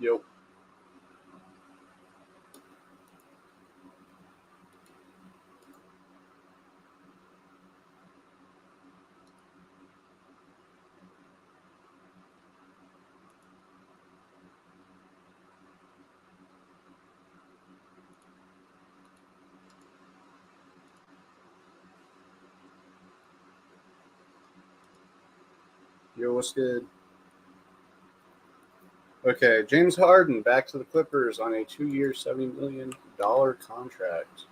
Yep. Yo, what's good? Okay, James Harden back to the Clippers on a 2-year, $70 million contract.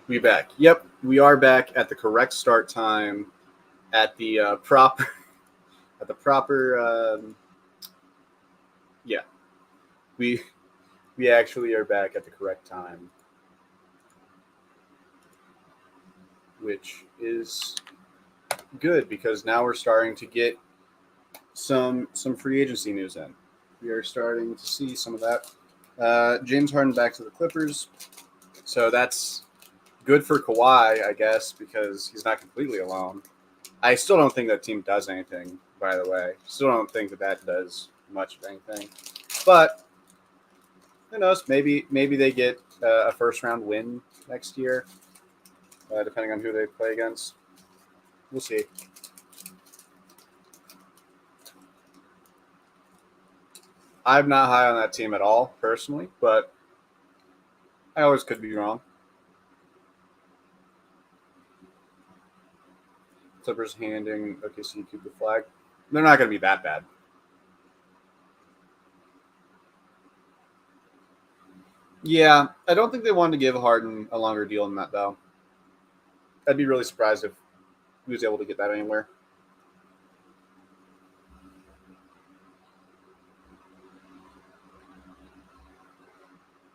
We back. Yep, we are back at the correct start time, at the proper, at the proper. Yeah, we we actually are back at the correct time, which is good because now we're starting to get some free agency news in. We are starting to see some of that. James Harden back to the Clippers, so that's good for Kawhi, I guess, because he's not completely alone. I still don't think that team does anything, by the way. Still don't think that does much of anything. But who knows? Maybe they get a first round win next year, depending on who they play against. We'll see. I'm not high on that team at all, personally, but I always could be wrong. Clippers handing OKC the flag. They're not going to be that bad. Yeah, I don't think they wanted to give Harden a longer deal than that, though. I'd be really surprised if he was able to get that anywhere.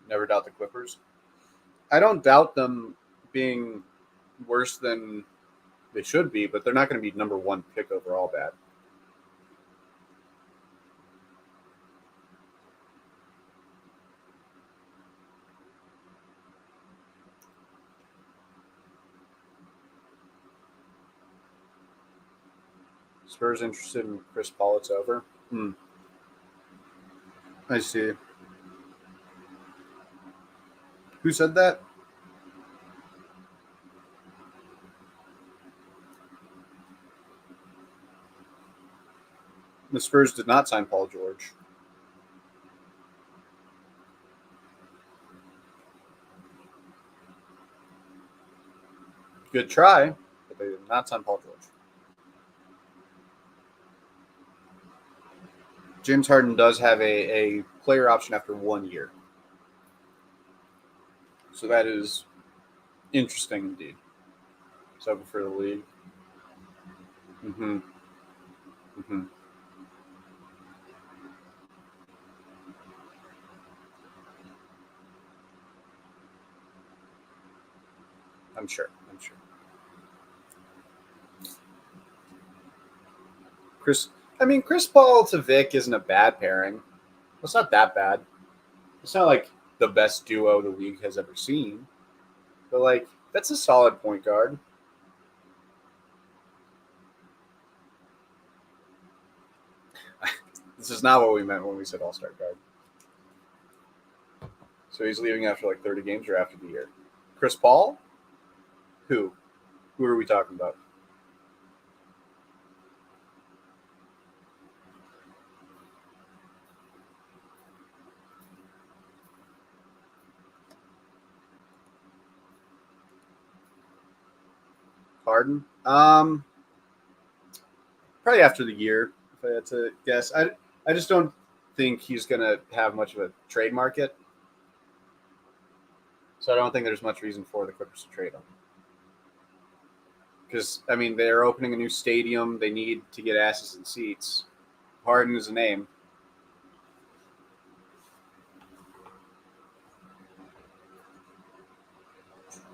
Never doubt the Clippers. I don't doubt them being worse than they should be, but they're not going to be number one pick overall bad. Spurs interested in Chris Paul. It's over. I see. Who said that? The Spurs did not sign Paul George. Good try, but they did not sign Paul George. James Harden does have a player option after 1 year. So that is interesting indeed. So for the league. Mm-hmm. Mm-hmm. I'm sure. Chris, Chris Paul to Vic isn't a bad pairing. It's not that bad. It's not like the best duo the league has ever seen, but like that's a solid point guard. This is not what we meant when we said All Star guard. So he's leaving after like 30 games or after the year. Chris Paul? Who? Who are we talking about? Harden? Probably after the year, if I had to guess. I just don't think he's going to have much of a trade market. So I don't think there's much reason for the Clippers to trade him. Because, they're opening a new stadium. They need to get asses in seats. Harden is a name.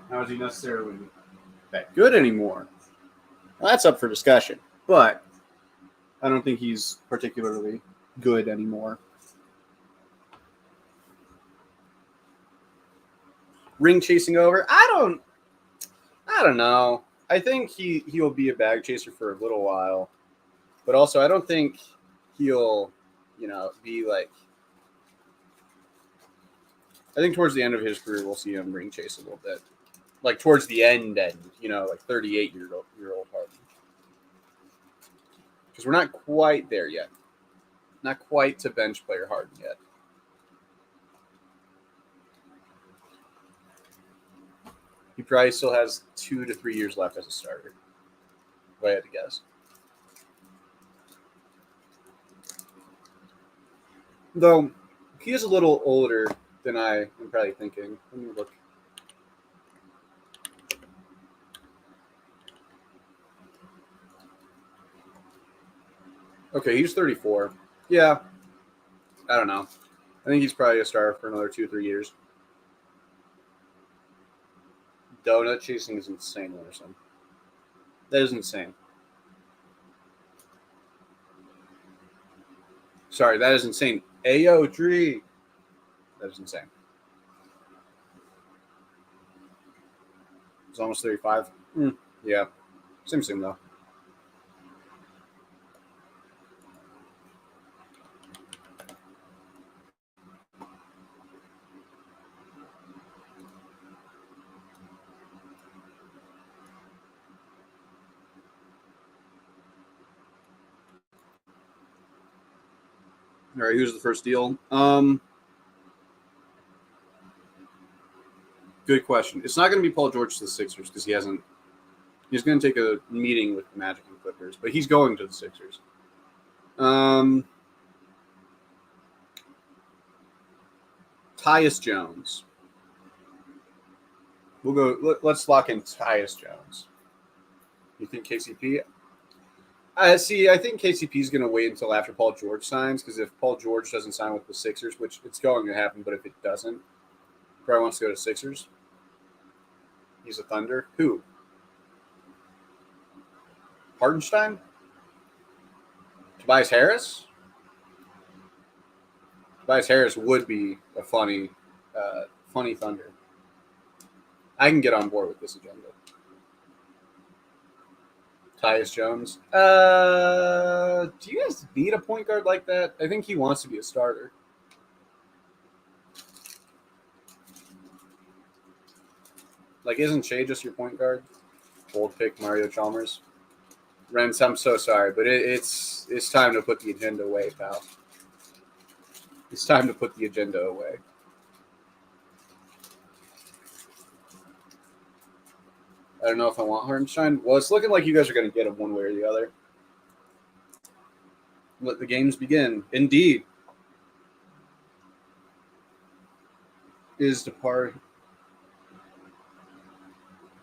How is he necessarily that good anymore? Well, that's up for discussion, but I don't think he's particularly good anymore. Ring chasing over? I don't know. I think he'll be a bag chaser for a little while, but also I don't think he'll, be like. I think towards the end of his career, we'll see him ring chase a little bit, like towards the end, like 38-year-old Harden, because we're not quite there yet, not quite to bench player Harden yet. He probably still has 2 to 3 years left as a starter, if I had to guess. Though he is a little older than I am probably thinking. Let me look. Okay, he's 34. Yeah. I don't know. I think he's probably a starter for another 2-3 years. Donut chasing is insane, Anderson. That is insane. Sorry, that is insane. AO3. That is insane. He's almost 35. Yeah. Same though. All right, who's the first deal? Good question. It's not going to be Paul George to the Sixers because he hasn't. He's going to take a meeting with the Magic and Clippers, but he's going to the Sixers. Tyus Jones. We'll go. Let's lock in Tyus Jones. You think KCP? I think KCP is going to wait until after Paul George signs, because if Paul George doesn't sign with the Sixers, which it's going to happen, but if it doesn't, probably wants to go to Sixers. He's a Thunder. Who? Hartenstein? Tobias Harris? Tobias Harris would be a funny Thunder. I can get on board with this agenda. Tyus Jones. Do you guys need a point guard like that? I think he wants to be a starter. Like, isn't Shea just your point guard? Bold pick Mario Chalmers. Renz, I'm so sorry, but it's time to put the agenda away, pal. It's time to put the agenda away. I don't know if I want Hartenstein. Well, it's looking like you guys are going to get him one way or the other. Let the games begin. Indeed. Is depart.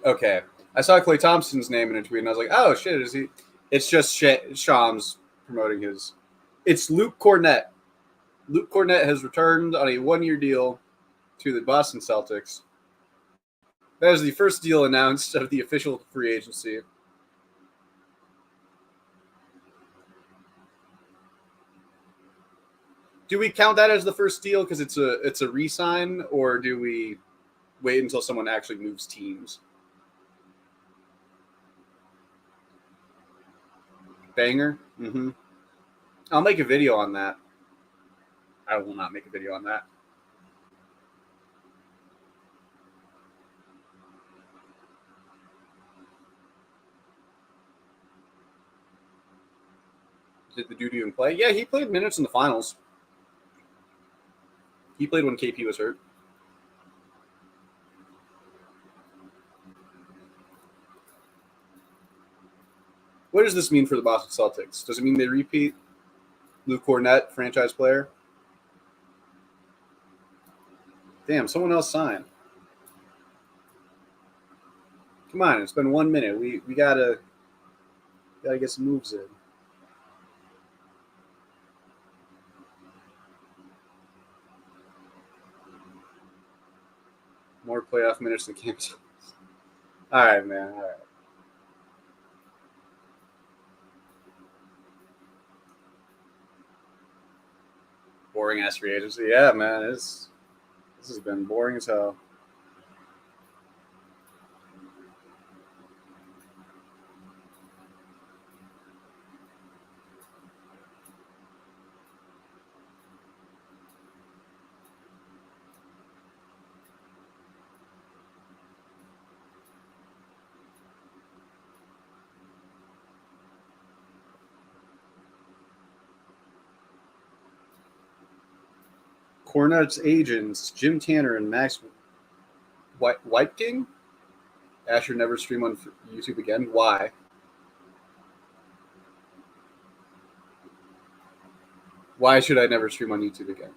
Okay. I saw Klay Thompson's name in a tweet, and I was like, oh, shit, is he? It's just Shams promoting his. It's Luke Cornett. Luke Cornett has returned on a one-year deal to the Boston Celtics. That is the first deal announced of the official free agency. Do we count that as the first deal because it's a re-sign, or do we wait until someone actually moves teams? Banger? Mm-hmm. I'll make a video on that. I will not make a video on that. Did the dude even play? Yeah, he played minutes in the finals. He played when KP was hurt. What does this mean for the Boston Celtics? Does it mean they repeat Luke Cornett, franchise player? Damn, someone else signed. Come on, it's been 1 minute. We gotta get some moves in. More playoff minutes than Cam. All right, man. All right. Boring ass free agency. Yeah, man. This has been boring as hell. Cornette's agents, Jim Tanner and Max White King. Asher never stream on YouTube again. Why? Why should I never stream on YouTube again?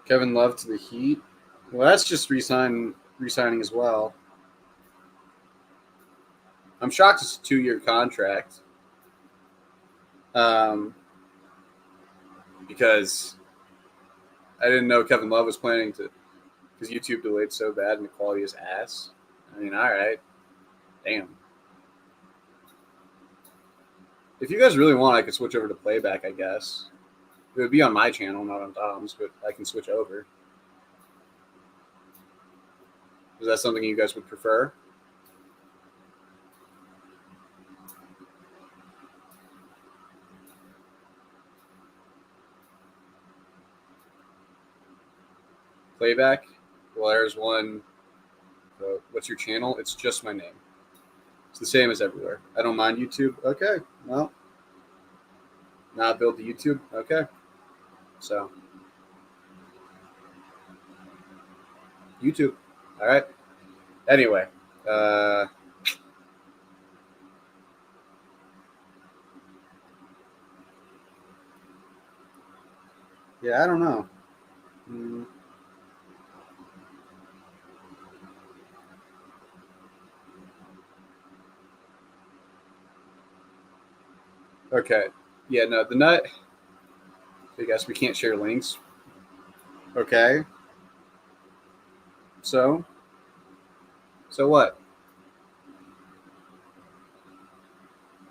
Kevin Love to the Heat. Well, that's just resigning as well. I'm shocked it's a 2-year contract. Because I didn't know Kevin Love was planning to, because YouTube delayed so bad and the quality is ass. I mean, all right, damn. If you guys really want, I could switch over to playback. I guess it would be on my channel, not on Tom's, but I can switch over. Is that something you guys would prefer? Playback? Well, there's one. What's your channel? It's just my name. It's the same as everywhere. I don't mind YouTube. Okay. Well, not build the YouTube. Okay. So, YouTube. All right. Anyway. Yeah, I don't know. Okay. Yeah, no, the nut. I guess we can't share links. Okay. So what?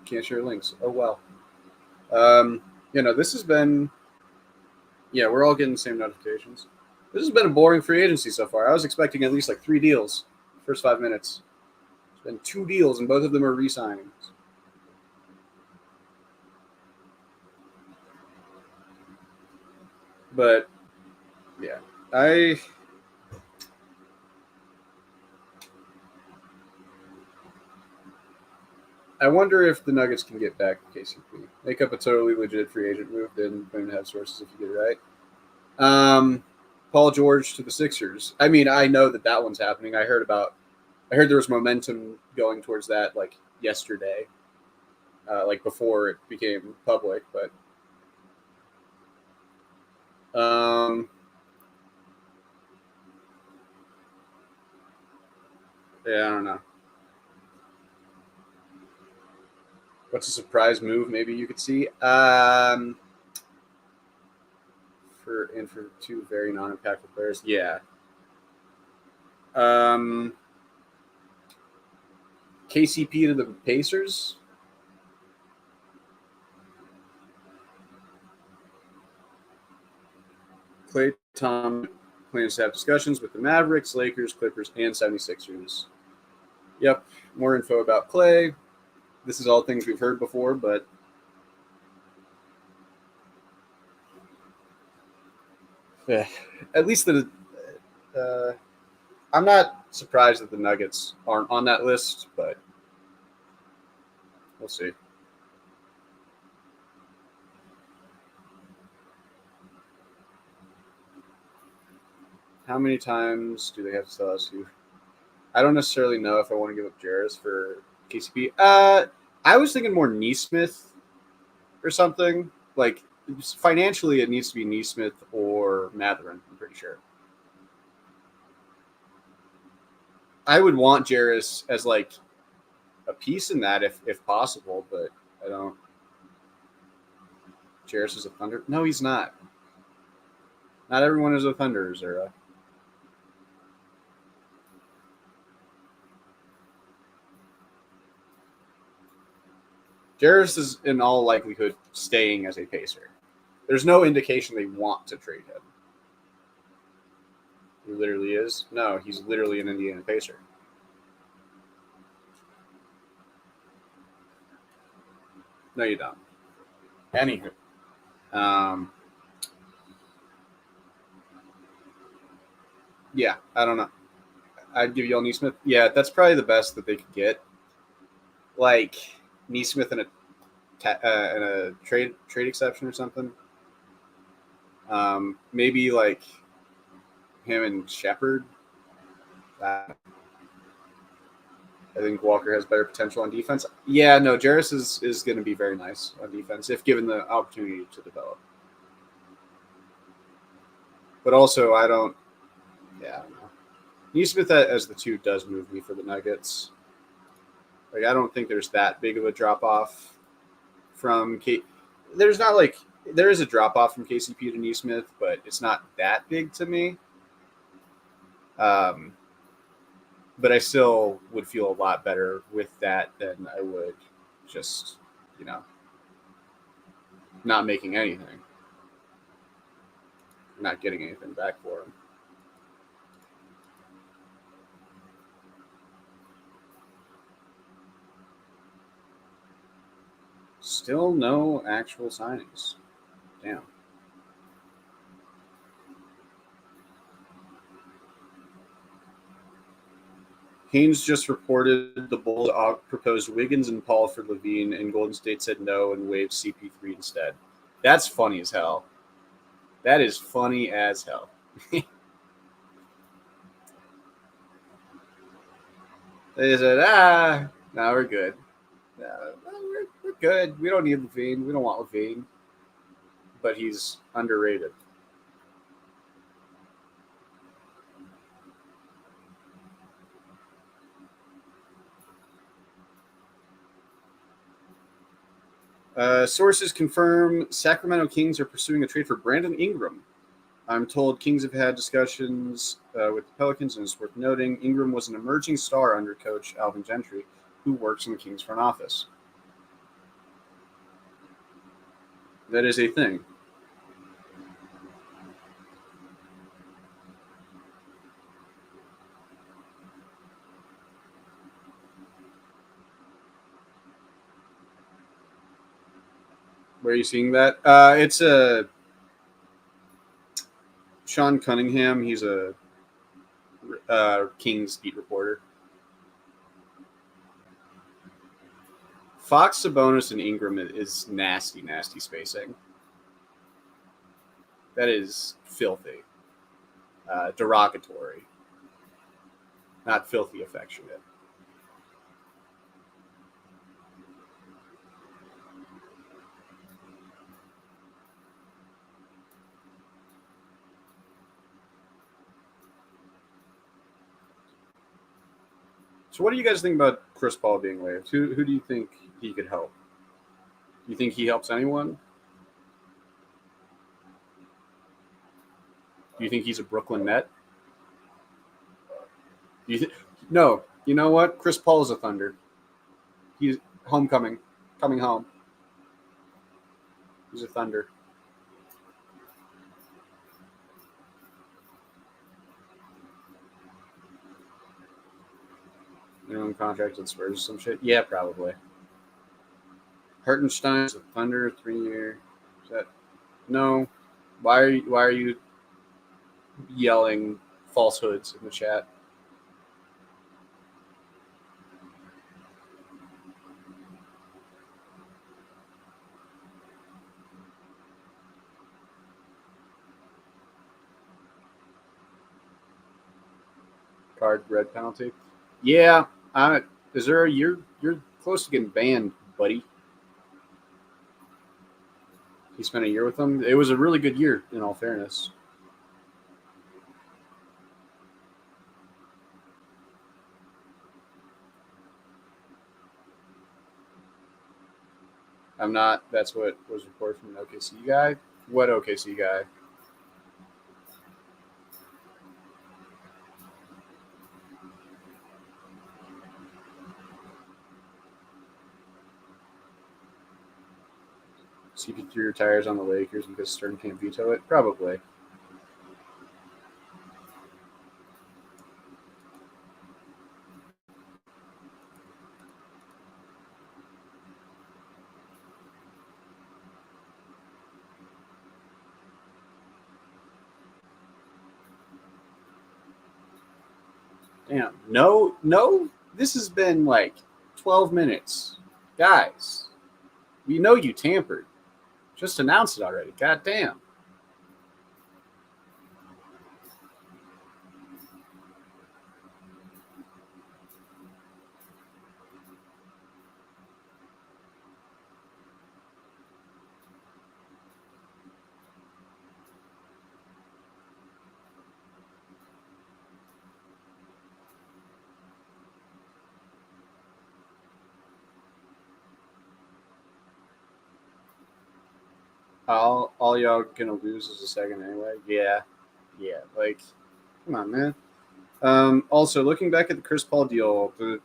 Can't share links. Oh well. This has been. Yeah, we're all getting the same notifications. This has been a boring free agency so far. I was expecting at least like 3 deals. First 5 minutes. It's been 2 deals, and both of them are re-signings. But yeah, I wonder if the Nuggets can get back KCP, make up a totally legit free agent move. Then going to have sources if you get it right. Paul George to the Sixers. I mean, I know that one's happening. I heard there was momentum going towards that like yesterday, like before it became public. But yeah, I don't know. What's a surprise move? Maybe you could see. For 2 very non-impactful players, yeah. KCP to the Pacers. Klay Thompson plans to have discussions with the Mavericks, Lakers, Clippers, and 76ers. Yep, more info about Klay. This is all things we've heard before, but yeah, at least I'm not surprised that the Nuggets aren't on that list, but we'll see. How many times do they have to tell us who? I don't necessarily know if I want to give up Jarris for KCP. I was thinking more Neesmith or something. Like financially, it needs to be Neesmith or Matherin. I'm pretty sure. I would want Jarris as like a piece in that if possible, but I don't. Jarris is a Thunder. No, he's not. Not everyone is a Thunder, Zura. Jarris is in all likelihood staying as a Pacer. There's no indication they want to trade him. He literally is. No, he's literally an Indiana Pacer. No, you don't. Anywho, yeah, I don't know. I'd give y'all Neesmith. Yeah, that's probably the best that they could get. Like Neesmith in a trade exception or something. Maybe like him and Shepard. I think Walker has better potential on defense. Yeah, no, Jarris is going to be very nice on defense if given the opportunity to develop. But also, I don't. Yeah, I don't know. Neesmith as the 2 does move me for the Nuggets. Like, I don't think there's that big of a drop off from K. There's not like there is a drop off from KCP to Neesmith, but it's not that big to me. But I still would feel a lot better with that than I would just, not making anything, not getting anything back for him. Still no actual signings. Damn. Haynes just reported the Bulls proposed Wiggins and Paul for Levine, and Golden State said no and waived CP3 instead. That's funny as hell. That is funny as hell. They said, now we're good. We're good. We don't need Levine. We don't want Levine. But he's underrated. Sources confirm Sacramento Kings are pursuing a trade for Brandon Ingram. I'm told Kings have had discussions with the Pelicans, and it's worth noting Ingram was an emerging star under coach Alvin Gentry, who works in the Kings front office. That is a thing. Where are you seeing that? It's a Sean Cunningham. He's a Kings beat reporter. Fox, Sabonis, and Ingram is nasty, nasty spacing. That is filthy. Derogatory. Not filthy affectionate. So what do you guys think about Chris Paul being waived? Who do you think he could help? Do you think he helps anyone? Do you think he's a Brooklyn Net? No. You know what? Chris Paul is a Thunder. He's homecoming, coming home. He's a Thunder. Minimum contract with Spurs, some shit. Yeah, probably. Hartenstein's a Thunder 3-year. Is that no? Why are you yelling falsehoods in the chat? Card red penalty. Yeah, is there a year? You're close to getting banned, buddy. He spent a year with them. It was a really good year, in all fairness. I'm not. That's what was reported from an OKC guy. What OKC guy? CP3 retires on the Lakers because Stern can't veto it? Probably. Damn. No. This has been like 12 minutes. Guys, we know you tampered. Just announce it already. God damn. All y'all gonna lose is a second anyway. Yeah. Like, come on, man. Also, looking back at the Chris Paul deal, the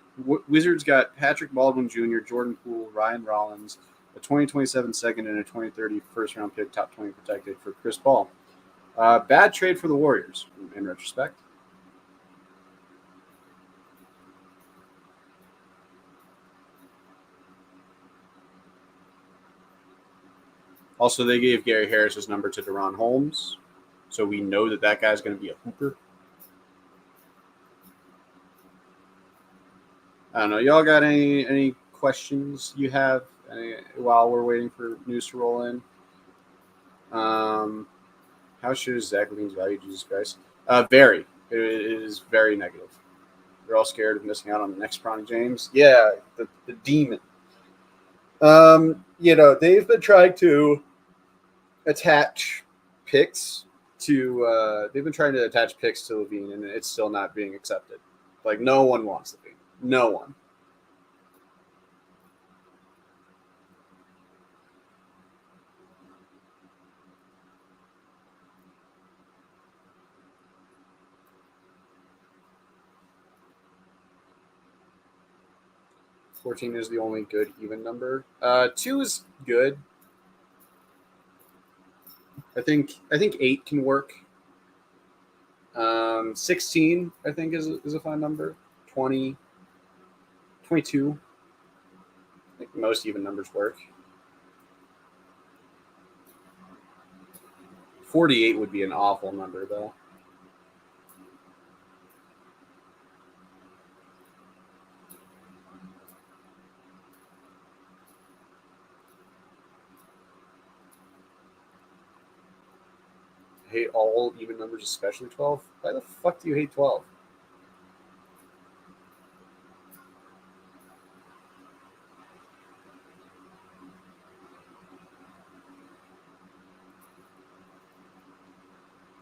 Wizards got Patrick Baldwin Jr., Jordan Poole, Ryan Rollins, a 2027 second, and a 2030 first round pick, top 20 protected for Chris Paul. Bad trade for the Warriors, in retrospect. Also, they gave Gary Harris's number to Deron Holmes, so we know that guy's going to be a hooper. I don't know. Y'all got any questions you have while we're waiting for news to roll in? How should Zach LaVine's value, Jesus Christ? Very. It is very negative. They're all scared of missing out on the next Bronny James. Yeah, the demon. They've been trying to attach picks to they've been trying to attach picks to LaVine, and it's still not being accepted. Like, no one wants LaVine. No one. $14 is the only good even number. 2 is good. I think 8 can work. 16 I think is a fine number. 20, 22. I think most even numbers work. 48 would be an awful number though. I hate all even numbers, especially 12. Why the fuck do you hate 12?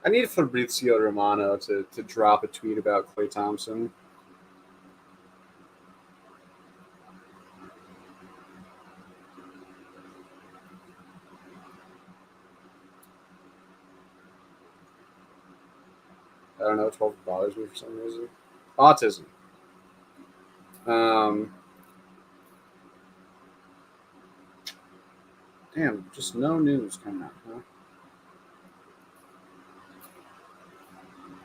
I need Fabrizio Romano to drop a tweet about Klay Thompson. I don't know, 12 bothers me for some reason. Autism. Damn, just no news coming out, huh?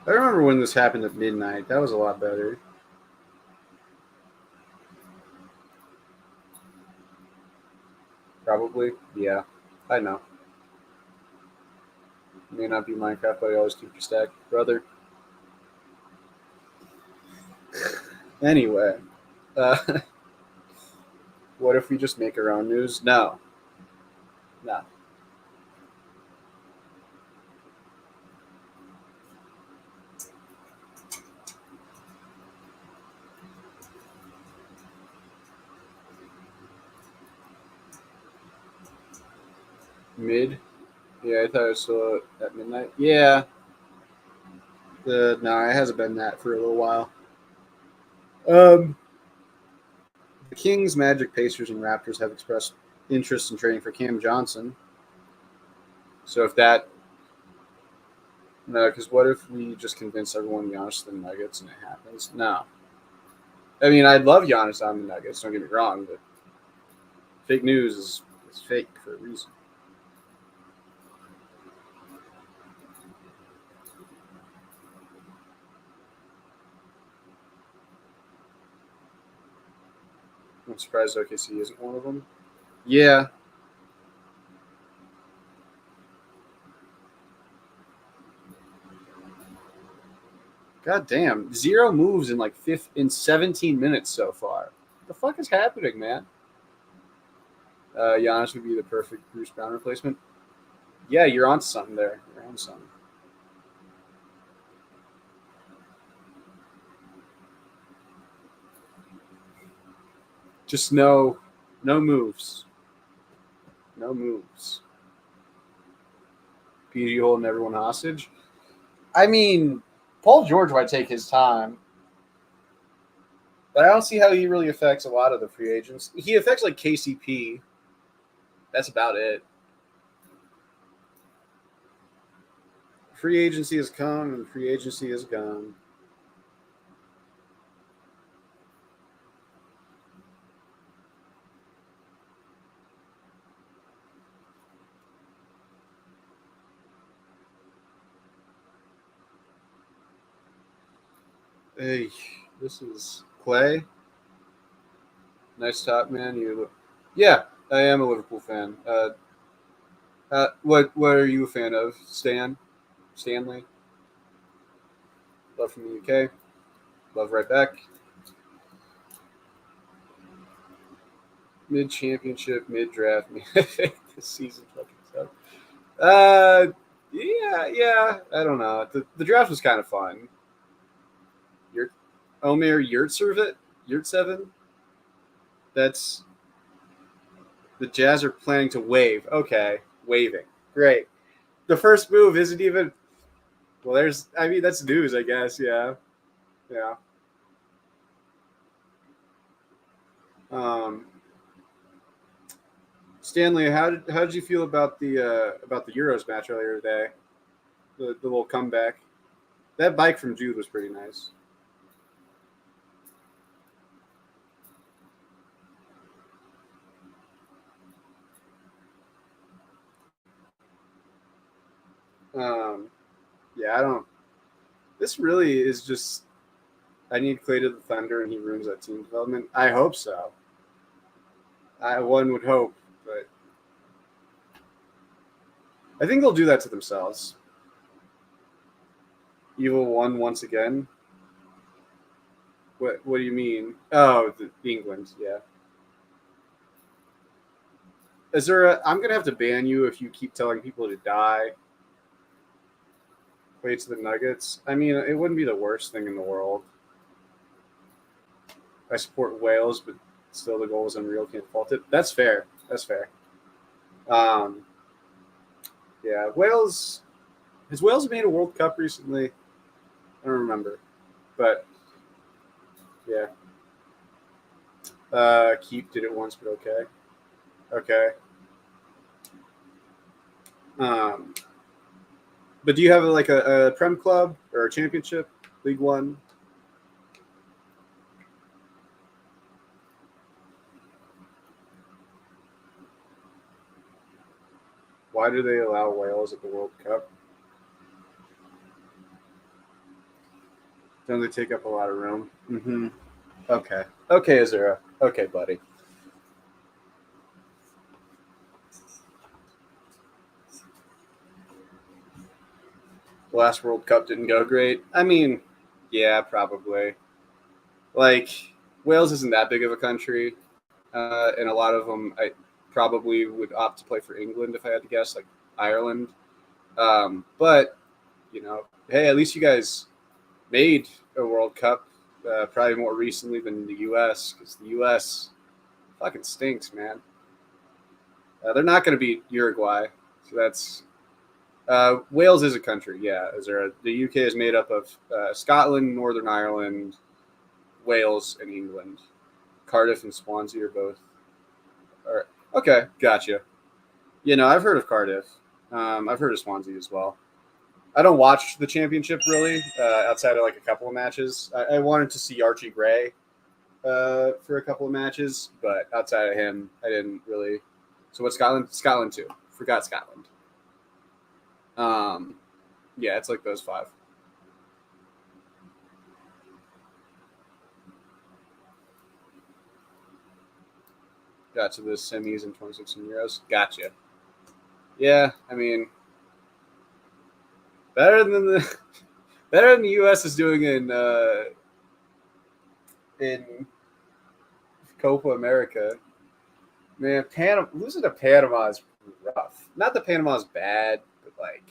I remember when this happened at midnight. That was a lot better. Probably. Yeah. I know. It may not be Minecraft, but I always keep your stack, brother. Anyway. What if we just make our own news? No. No. Mid? Yeah, I thought I saw it at midnight. Yeah. No, it hasn't been that for a little while. The Kings, Magic, Pacers, and Raptors have expressed interest in trading for Cam Johnson. So if that, no, because what if we just convince everyone Giannis to the Nuggets and it happens? No. I mean, I'd love Giannis on the Nuggets. Don't get me wrong, but fake news is fake for a reason. I'm surprised OKC isn't one of them. Yeah. God damn. 0 moves in like 17 minutes so far. What the fuck is happening, man? Giannis would be the perfect Bruce Brown replacement. Yeah, you're on something there. You're on something. Just no moves. No moves. PG holding everyone hostage. I mean, Paul George might take his time, but I don't see how he really affects a lot of the free agents. He affects like KCP. That's about it. Free agency has come and free agency is gone. Hey, this is Clay. Nice top, man. Yeah, I am a Liverpool fan. What are you a fan of? Stanley. Love from the UK. Love right back. Mid championship, mid draft. This season fucking sucks. Yeah. I don't know. The draft was kind of fun. Omer Yurtseven. That's the Jazz are planning to wave. Okay, waving. Great. The first move isn't even. Well, that's news, I guess. Yeah. Yeah. Um, Stanley, how did you feel about the Euros match earlier today? The little comeback. That bike from Jude was pretty nice. Um, yeah, I don't. This really is just. I need Clay to the Thunder, and he ruins that team development. I hope so. One would hope, but I think they'll do that to themselves. Evil won once again. What do you mean? Oh, England, yeah. Is there I'm gonna have to ban you if you keep telling people to die. Play to the Nuggets. I mean, it wouldn't be the worst thing in the world. I support Wales, but still the goal is unreal. Can't fault it. That's fair. That's fair. Um, yeah, Wales. Has Wales made a World Cup recently? I don't remember, but yeah. Keep did it once, but okay. Okay. Um, but do you have like a Prem club or a championship, League One? Why do they allow Wales at the World Cup? Don't they take up a lot of room? Mm-hmm. Okay. Okay, Azura. Okay, buddy. The last World Cup didn't go great. I mean, yeah, probably. Like Wales isn't that big of a country, and a lot of them I probably would opt to play for England if I had to guess, like Ireland. But hey, at least you guys made a World Cup, probably more recently than the U.S. because the U.S. fucking stinks, man. They're not going to beat Uruguay, so that's Wales is a country. Yeah, the UK is made up of Scotland, Northern Ireland, Wales, and England. Cardiff and Swansea are both. Okay, gotcha. I've heard of Cardiff. I've heard of Swansea as well. I don't watch the championship really, outside of like a couple of matches. I wanted to see Archie Gray for a couple of matches, but outside of him, I didn't really. So what Scotland? Scotland too. Forgot Scotland. Um, yeah, it's like those five. got to the semis in 2016 Euros. Gotcha. Yeah, I mean, better than the better than the U.S. is doing in Copa America. Man, Panama losing to Panama is rough. Not that Panama's bad, but like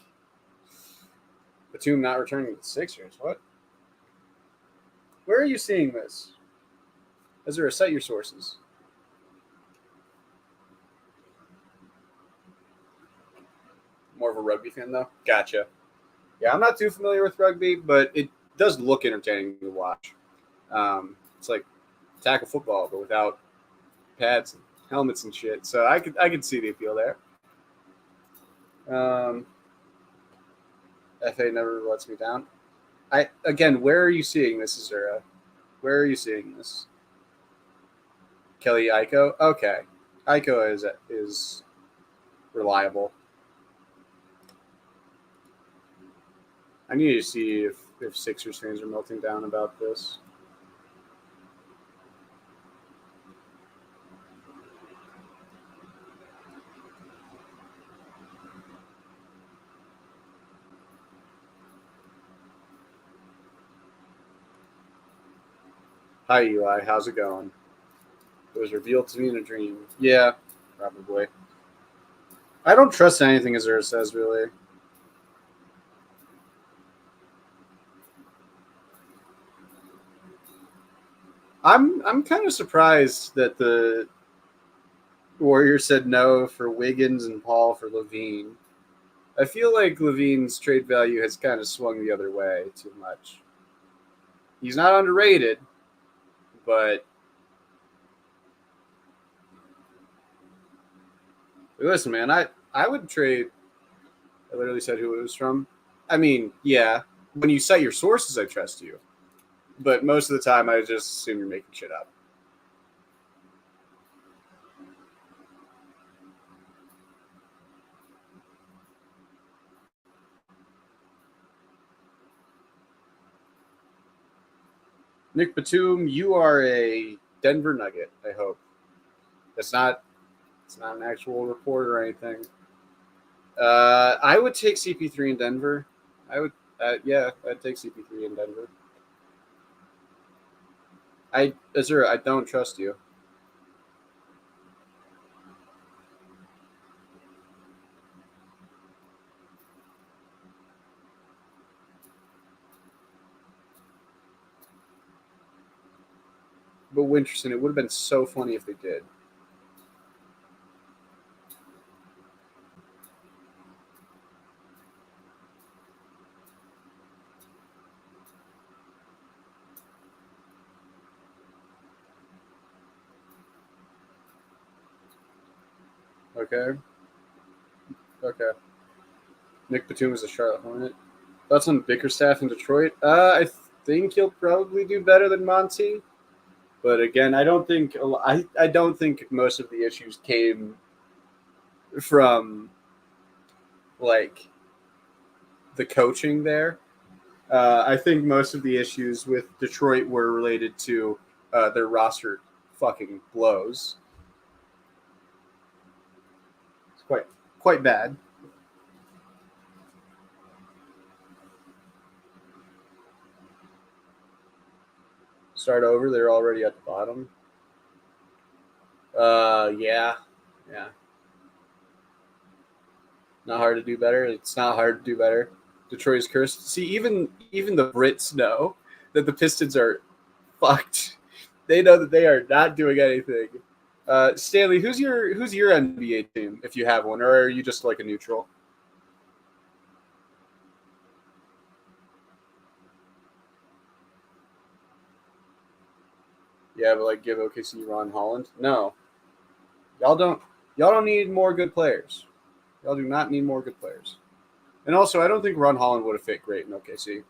Batum not returning to the Sixers. What? Where are you seeing this? Is there a cite your sources? More of a rugby fan though. Gotcha. Yeah, I'm not too familiar with rugby, but it does look entertaining to watch. It's like tackle football, but without pads and helmets and shit. So I could see the appeal there. FA never lets me down. Where are you seeing this, Azura? Where are you seeing this? Kelly Iko? Okay. Iko is reliable. I need to see if Sixers fans are melting down about this. Hi, Eli. How's it going? It was revealed to me in a dream. Yeah, probably. I don't trust anything Azura says, really. I'm kind of surprised that the Warriors said no for Wiggins and Paul for Levine. I feel like Levine's trade value has kind of swung the other way too much. He's not underrated, but listen, man, I would trade. I literally said who it was from. I mean, yeah, when you cite your sources, I trust you. But most of the time, I just assume you're making shit up. Nick Batum, you are a Denver Nugget. I hope it's not. It's not an actual report or anything. I would take CP3 in Denver. I would. Yeah, I'd take CP3 in Denver. Azura, I don't trust you. But Winterson, it would have been so funny if they did. Okay. Okay. Nick Batum is a Charlotte Hornet. Thoughts on Bickerstaff in Detroit? I think he'll probably do better than Monty. But again, I don't think most of the issues came from like the coaching there. I think most of the issues with Detroit were related to their roster fucking blows. It's quite bad. Start over. They're already at the bottom. Yeah, yeah. Not hard to do better. It's not hard to do better. Detroit is cursed. See, even the Brits know that the Pistons are fucked. They know that they are not doing anything. Stanley, who's your NBA team if you have one, or are you just like a neutral? Yeah, but like give OKC Ron Holland. No, y'all don't. Y'all don't need more good players. Y'all do not need more good players. And also, I don't think Ron Holland would have fit great in OKC.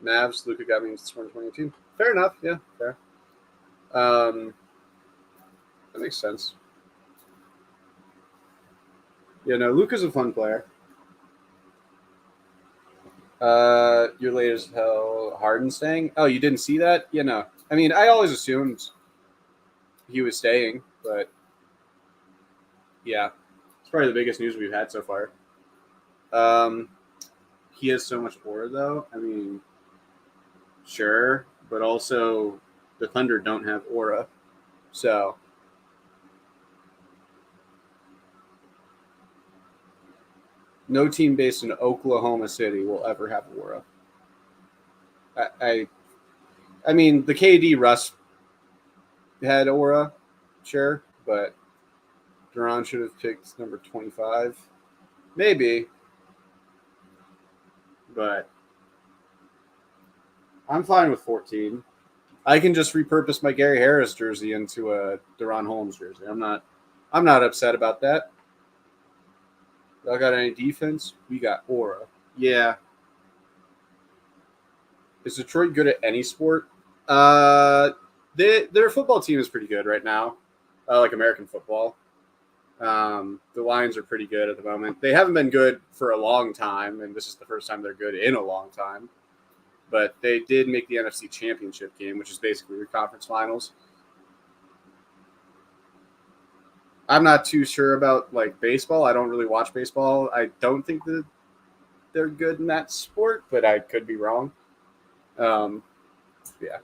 Mavs, Luka got me into 2022. Fair enough. Yeah, fair. That makes sense. Yeah, no, Luka's a fun player. Your latest hell Harden staying? Oh, you didn't see that? Yeah, no. I mean, I always assumed he was staying, but yeah, it's probably the biggest news we've had so far. Um, he has so much aura, though. I mean, sure, but also the Thunder don't have aura, so no team based in Oklahoma City will ever have aura. I, I, I mean, the KD Russ had aura, sure, but Duran should have picked number 25, maybe, but I'm fine with 14. I can just repurpose my Gary Harris jersey into a Duran Holmes jersey. I'm not upset about that. Y'all got any defense? We got aura. Yeah. Is Detroit good at any sport? Uh, their football team is pretty good right now, like American football. The Lions are pretty good at the moment. They haven't been good for a long time, and this is the first time they're good in a long time. But they did make the NFC Championship game, which is basically your conference finals. I'm not too sure about like baseball. I don't really watch baseball. I don't think that they're good in that sport, but I could be wrong. Um, yeah.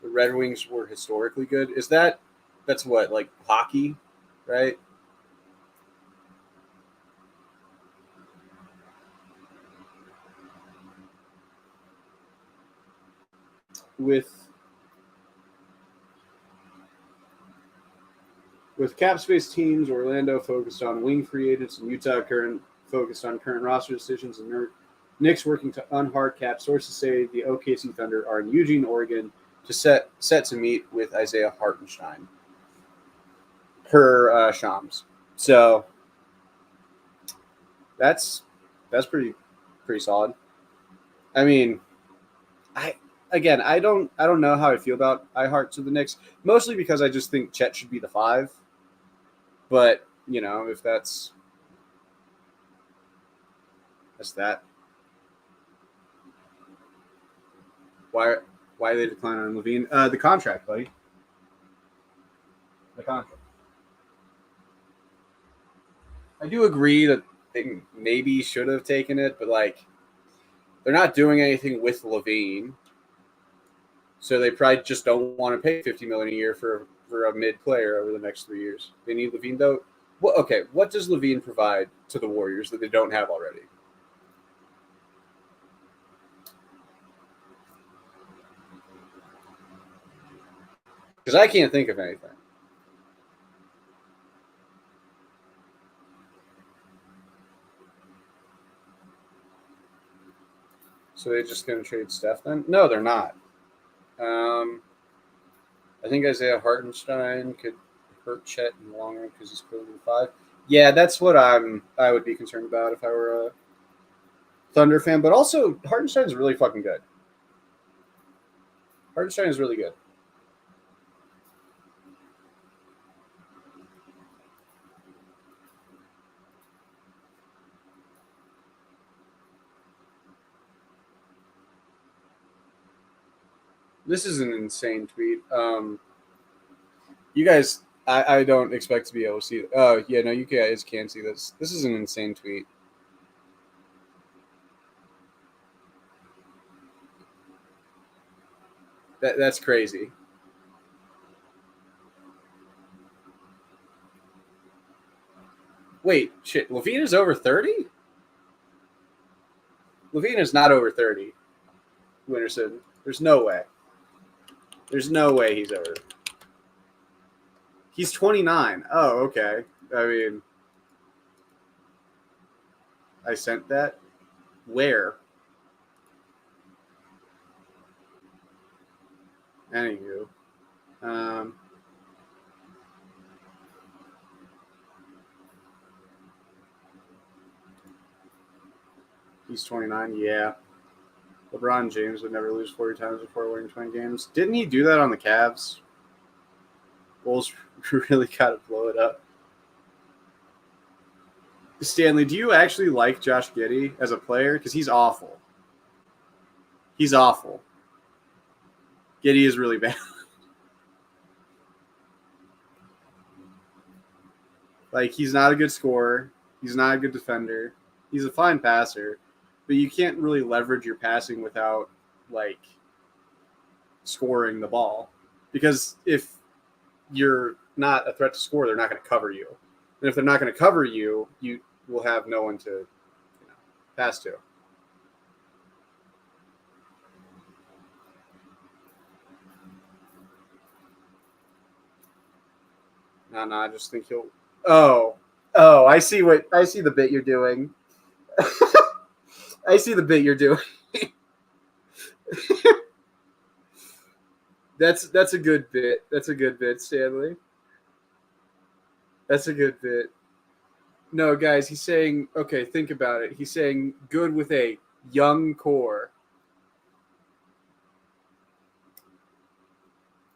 The Red Wings were historically good. That's what, like hockey, right? With cap space teams, Orlando focused on wing free agents, and Utah current focused on current roster decisions. And Knicks working to unhard cap. Sources say the OKC Thunder are in Eugene, Oregon, to set to meet with Isaiah Hartenstein per Shams. So that's pretty solid. I mean, I I don't know how I feel about I Heart to the Knicks, mostly because I just think Chet should be the 5. But if that's that. Why why they decline on Levine? The contract, buddy. The contract. I do agree that they maybe should have taken it, but like they're not doing anything with Levine, so they probably just don't want to pay $50 million a year for a mid player over the next 3 years. They need Levine though. Well, okay, what does Levine provide to the Warriors that they don't have already? Because I can't think of anything. So they're just going to trade Steph then? No, they're not. Um, I think Isaiah Hartenstein could hurt Chet in the long run because he's clearly 5. Yeah, that's what I would be concerned about if I were a Thunder fan. But also, Hartenstein is really fucking good. Hartenstein is really good. This is an insane tweet. You guys, I don't expect to be able to see it. Oh, yeah, no, you guys can see this. This is an insane tweet. That's crazy. Wait, shit. Levine is over 30? Levine is not over 30. Winterson. There's no way. There's no way he's over. He's 29. Oh, okay. I mean, I sent that. Where? Anywho. Um, He's 29. Yeah. LeBron James would never lose 40 times before winning 20 games. Didn't he do that on the Cavs? Bulls really got to blow it up. Stanley, do you actually like Josh Giddey as a player? Because he's awful. He's awful. Giddey is really bad. Like, he's not a good scorer. He's not a good defender. He's a fine passer. But you can't really leverage your passing without, like, scoring the ball. Because if you're not a threat to score, they're not going to cover you. And if they're not going to cover you, you will have no one to pass to. No, I just think he'll. Oh, I see the bit you're doing. I see the bit you're doing. That's a good bit. That's a good bit, Stanley. That's a good bit. No, guys, he's saying, okay, think about it. He's saying good with a young core.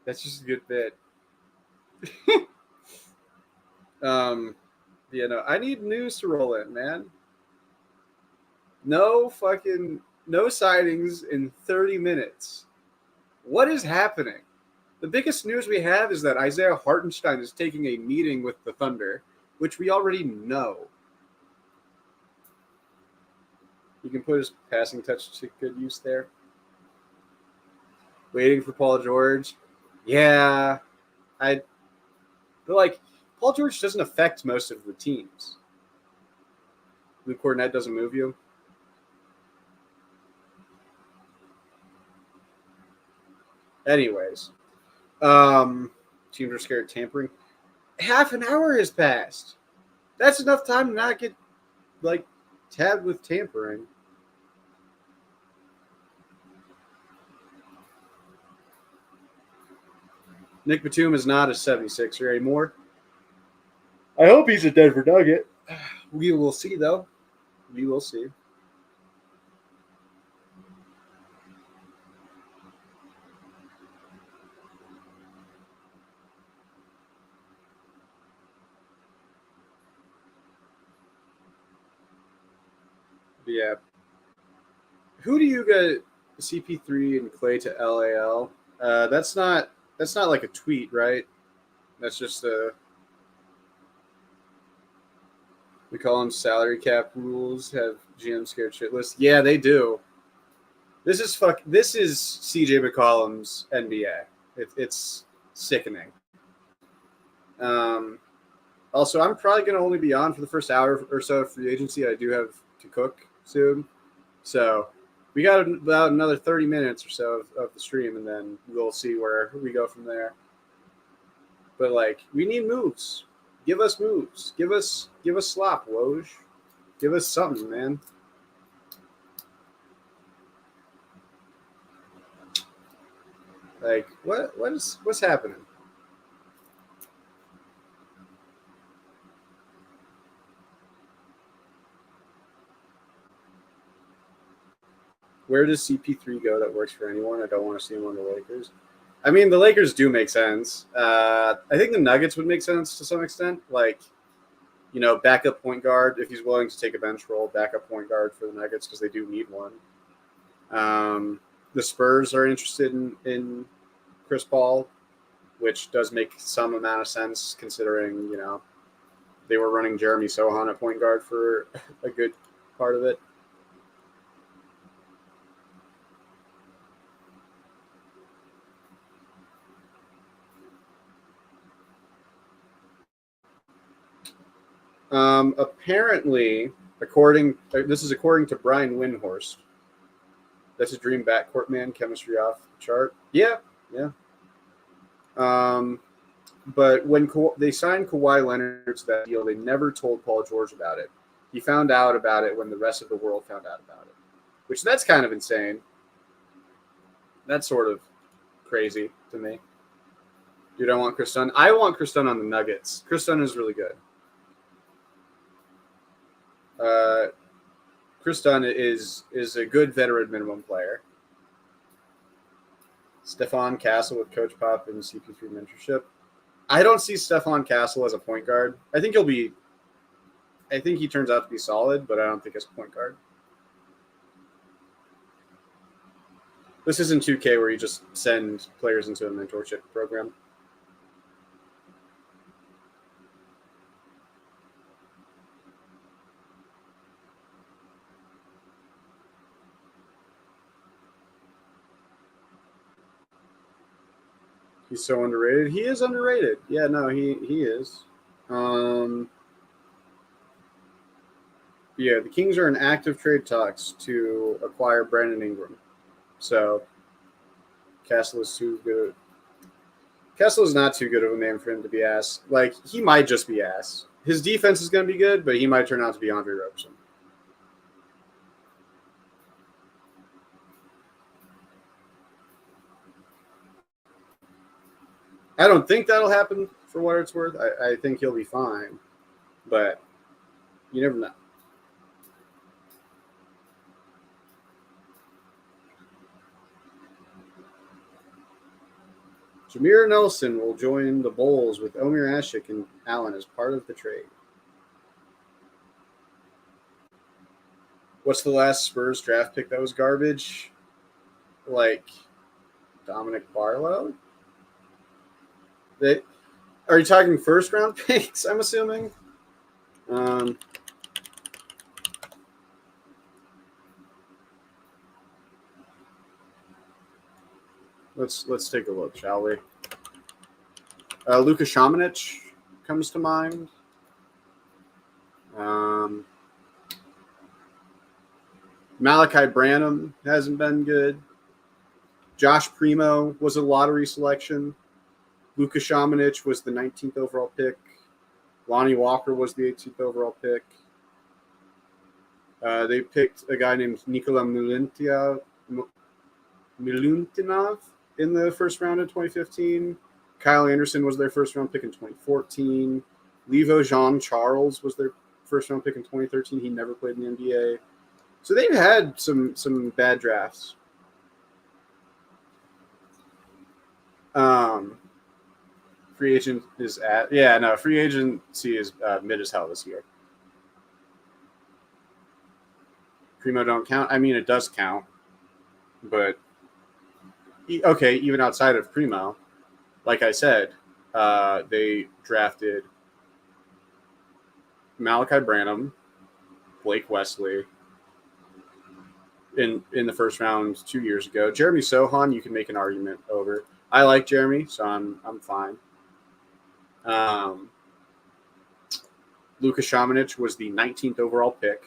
That's just a good bit. I need news to roll in, man. No sightings in 30 minutes. What is happening? The biggest news we have is that Isaiah Hartenstein is taking a meeting with the Thunder, which we already know. You can put his passing touch to good use there. Waiting for Paul George. Yeah. But like, Paul George doesn't affect most of the teams. Luke Cornett doesn't move you. Anyways, teams are scared of tampering. Half an hour has passed. That's enough time to not get, like, tabbed with tampering. Nick Batum is not a 76er anymore. I hope he's a Denver Nugget. We will see, though. We will see. Yeah. Who do you get CP3 and Clay to LAL? That's not like a tweet, right? That's just we call them salary cap rules. Have GM scared shitless? Yeah, they do. This is CJ McCollum's NBA. It's sickening. Also, I'm probably going to only be on for the first hour or so of free agency. I do have to cook soon. So we got about another 30 minutes or so of the stream, and then we'll see where we go from there. But, like, we need moves. Give us moves. Give us slop, Woj. Give us something, man. Like, what's happening? Where does CP3 go that works for anyone? I don't want to see him on the Lakers. I mean, the Lakers do make sense. I think the Nuggets would make sense to some extent. Like, backup point guard, if he's willing to take a bench role, backup point guard for the Nuggets because they do need one. The Spurs are interested in Chris Paul, which does make some amount of sense considering, they were running Jeremy Sohan at point guard for a good part of it. Apparently, according to Brian Windhorst, that's a dream backcourt man, chemistry off the chart. Yeah. But when they signed Kawhi Leonard to that deal, they never told Paul George about it. He found out about it when the rest of the world found out about it, which that's kind of insane. That's sort of crazy to me. Dude, I want Chris Dunn. I want Chris Dunn on the Nuggets. Chris Dunn is really good. Chris Dunn is a good veteran minimum player. Stephon Castle with Coach Pop and CP3 mentorship. I don't see Stephon Castle as a point guard. I think he turns out to be solid, but I don't think as a point guard. This isn't 2K where you just send players into a mentorship program. He's so underrated. He is underrated. Yeah, no, he is. Yeah, the Kings are in active trade talks to acquire Brandon Ingram. So Castle is too good. Castle is not too good of a name for him to be ass. Like, he might just be ass. His defense is going to be good, but he might turn out to be Andre Roberson. I don't think that'll happen for what it's worth. I think he'll be fine, but you never know. Jameer Nelson will join the Bulls with Omer Ashik and Allen as part of the trade. What's the last Spurs draft pick that was garbage? Like Dominic Barlow? Are you talking first round picks, I'm assuming? Let's take a look, shall we? Luka Šamanić comes to mind. Malachi Branham hasn't been good. Josh Primo was a lottery selection. Luka Šamanić was the 19th overall pick. Lonnie Walker was the 18th overall pick. They picked a guy named Nikola Milutinov in the first round of 2015. Kyle Anderson was their first round pick in 2014. Levo Jean-Charles was their first round pick in 2013. He never played in the NBA. So they've had some bad drafts. Free agent is free agency is mid as hell this year. Primo don't count. I mean, it does count, but okay, even outside of Primo, like I said, they drafted Malachi Branham, Blake Wesley in the first round 2 years ago. Jeremy Sohan, you can make an argument over. I like Jeremy, so I'm fine. Luka Šamanić was the 19th overall pick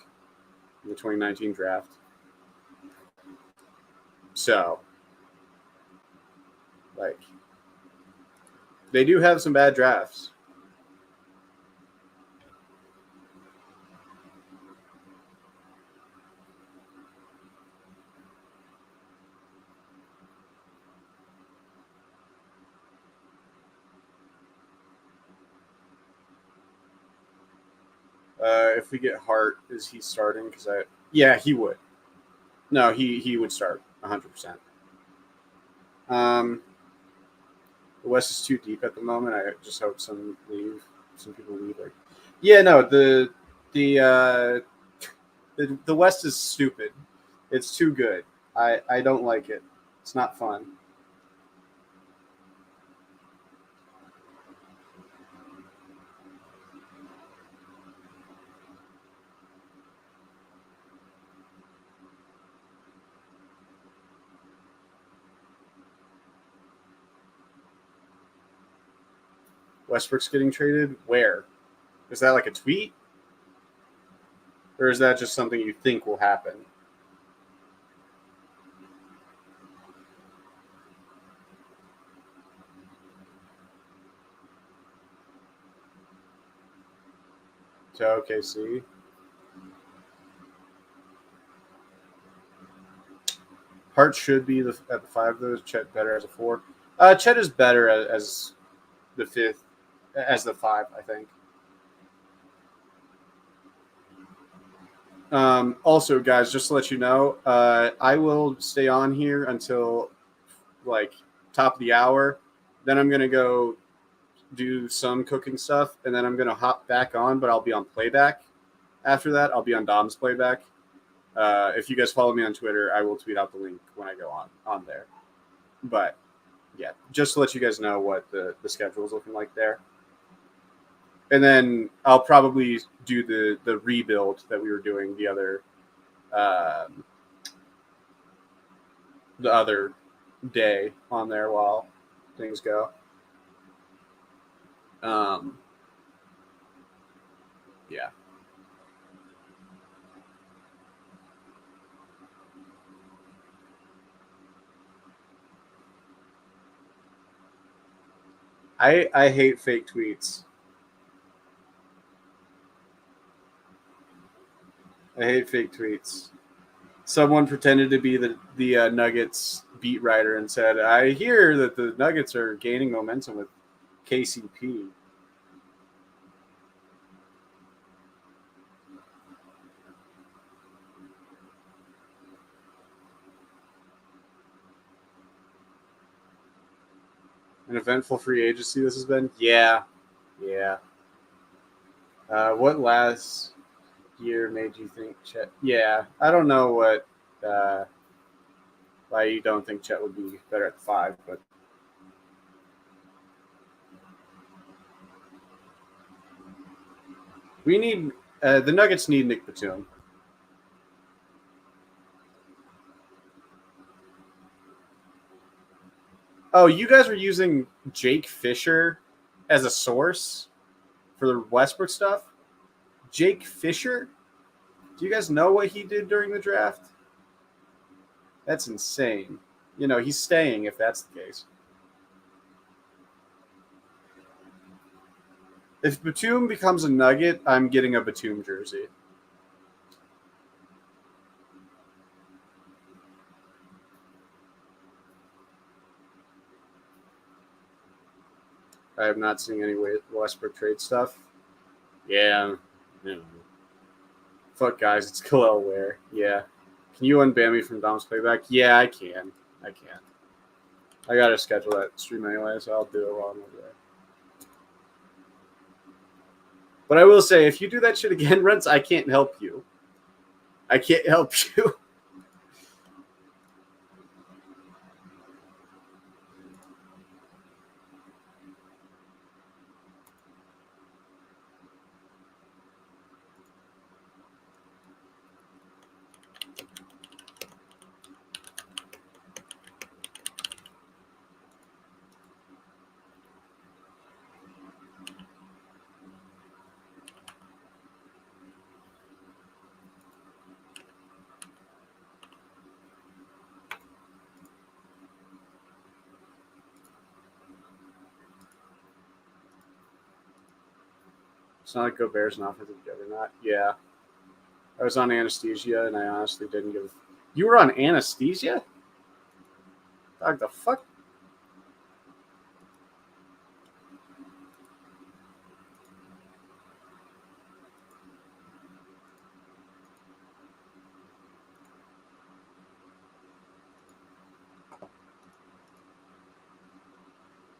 in the 2019 draft. So, like, they do have some bad drafts. If we get Hart, is he starting? He would. No, he would start 100%. The West is too deep at the moment. I just hope some people leave. The West is stupid. It's too good. I don't like it. It's not fun. Westbrook's getting traded? Where? Is that like a tweet? Or is that just something you think will happen? To OKC? Hart should be at the 5, though. Chet better as a 4. Chet is better as the 5th. As the 5, I think. Also, guys, just to let you know, I will stay on here until like top of the hour. Then I'm gonna go do some cooking stuff, and then I'm gonna hop back on, but I'll be on playback. After that, I'll be on Dom's playback. If you guys follow me on Twitter, I will tweet out the link when I go on there. But yeah, just to let you guys know what the schedule is looking like there. And then I'll probably do the rebuild that we were doing um, the other day on there while things go. Um, yeah. I hate fake tweets. I hate fake tweets. Someone pretended to be the Nuggets beat writer and said, "I hear that the Nuggets are gaining momentum with KCP." An eventful free agency this has been. Yeah, yeah. What last year made you think Chet? Yeah, I don't know what why you don't think Chet would be better at the five, but we need the Nuggets need Nick Batum. Oh, you guys were using Jake Fisher as a source for the Westbrook stuff? Jake Fisher? Do you guys know what he did during the draft? That's insane. You know, he's staying if that's the case. If Batum becomes a Nugget, I'm getting a Batum jersey. I have not seen any Westbrook trade stuff. Yeah. Yeah. Fuck, guys, it's Khalil Ware. Yeah. Can you unban me from Dom's playback? Yeah, I can. I can. I gotta schedule that stream anyway, so I'll do it while I'm over there. But I will say, if you do that shit again, Rents, I can't help you. I can't help you. It's not like Gobert's an offensive juggernaut. Yeah. I was on anesthesia, and I honestly didn't give. You were on anesthesia? Dog, the fuck?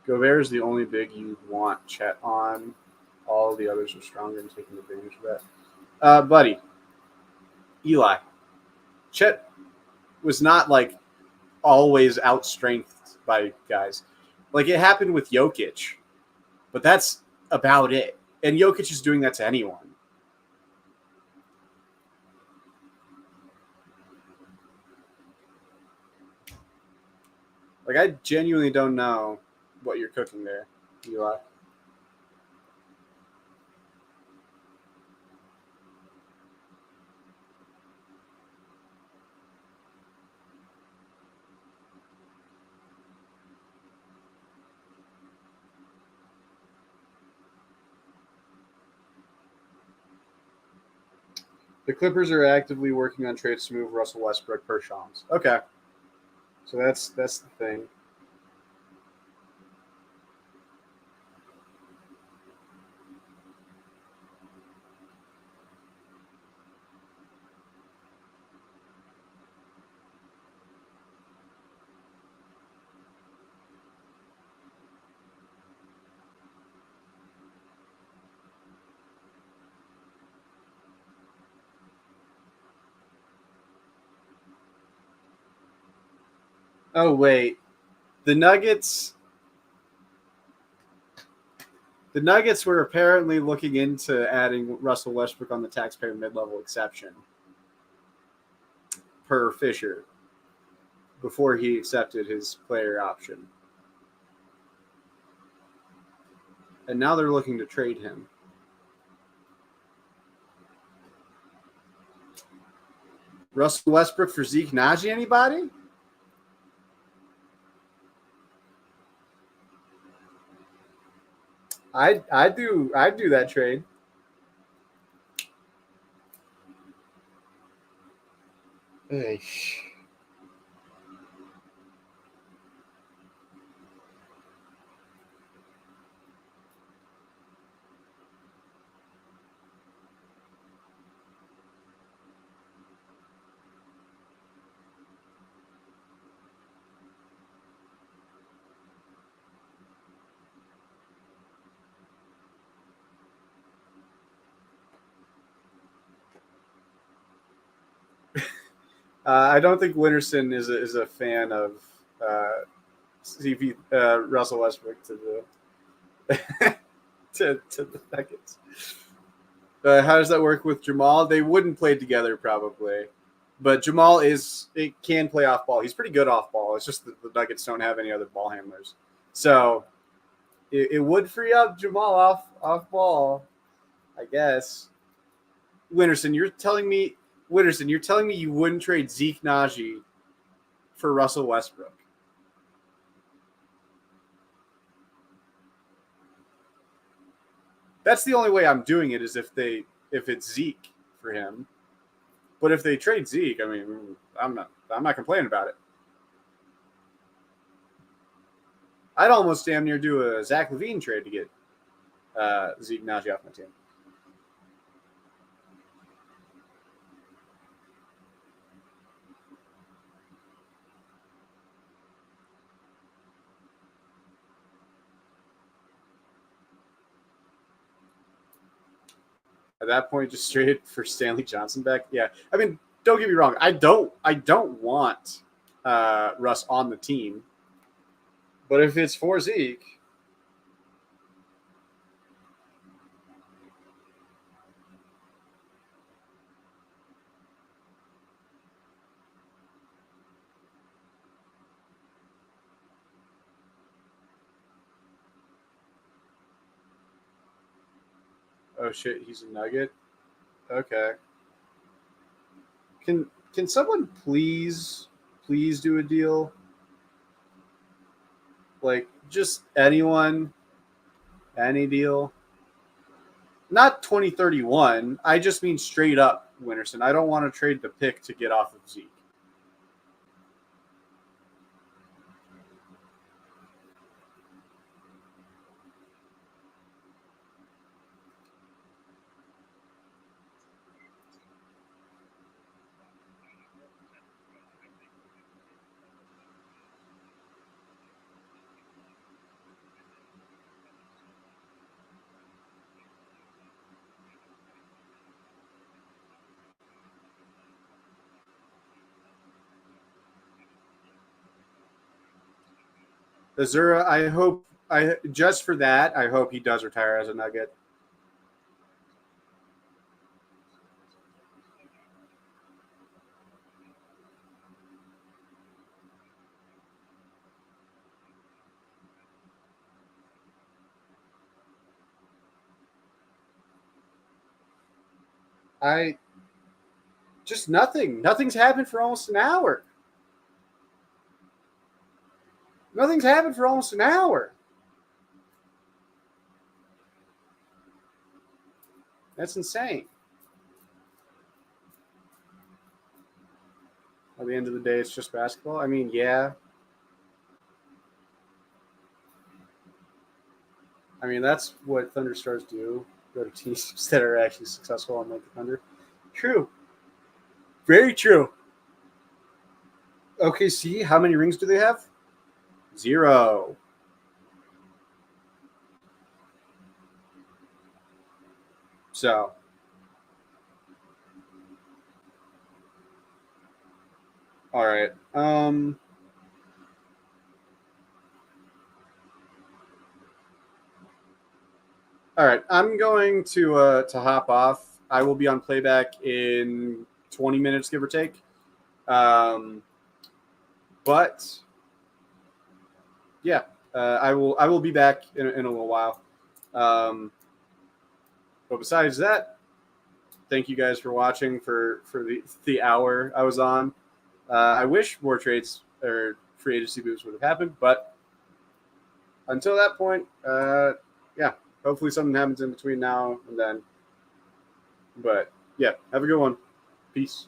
Gobert is the only big you want Chet on. All the others are stronger and taking advantage of that. Buddy, Eli, Chet was not like always outstrengthed by guys. Like it happened with Jokic, but that's about it. And Jokic is doing that to anyone. Like I genuinely don't know what you're cooking there, Eli. The Clippers are actively working on trades to move Russell Westbrook per Shams. Okay, so that's the thing. Oh wait, the Nuggets. The Nuggets were apparently looking into adding Russell Westbrook on the taxpayer mid-level exception per Fisher before he accepted his player option. And now they're looking to trade him. Russell Westbrook for Zeke Naji, anybody? I'd do that trade. Hey. I don't think Winterson is a fan of Russell Westbrook to the to the Nuggets. How does that work with Jamal? They wouldn't play together probably, but Jamal can play off ball. He's pretty good off ball. It's just that the Nuggets don't have any other ball handlers, so it would free up Jamal off ball, I guess. Winterson, you're telling me you wouldn't trade Zeke Naji for Russell Westbrook? That's the only way I'm doing it is if it's Zeke for him. But if they trade Zeke, I mean, I'm not complaining about it. I'd almost damn near do a Zach LaVine trade to get Zeke Naji off my team. At that point, just trade for Stanley Johnson back. Yeah, I mean, don't get me wrong. I don't want Russ on the team, but if it's for Zeke, oh shit, he's a Nugget. Okay. Can someone please do a deal? Like just anyone, any deal? Not 2031. I just mean straight up Winterson. I don't want to trade the pick to get off of Zeke. Azura, I just for that, I hope he does retire as a Nugget. I just nothing. Nothing's happened for almost an hour. Nothing's happened for almost an hour. That's insane. At the end of the day, it's just basketball. I mean, yeah. I mean, that's what Thunderstars do. Go to teams that are actually successful and make the Thunder. True. Very true. OKC, how many rings do they have? 0. So, all right. All right, I'm going to hop off. I will be on playback in 20 minutes, give or take. But yeah, I will be back in a little while. But besides that, thank you guys for watching for the hour I was on. I wish more trades or free agency moves would have happened, but until that point, yeah, hopefully something happens in between now and then. But yeah, have a good one. Peace.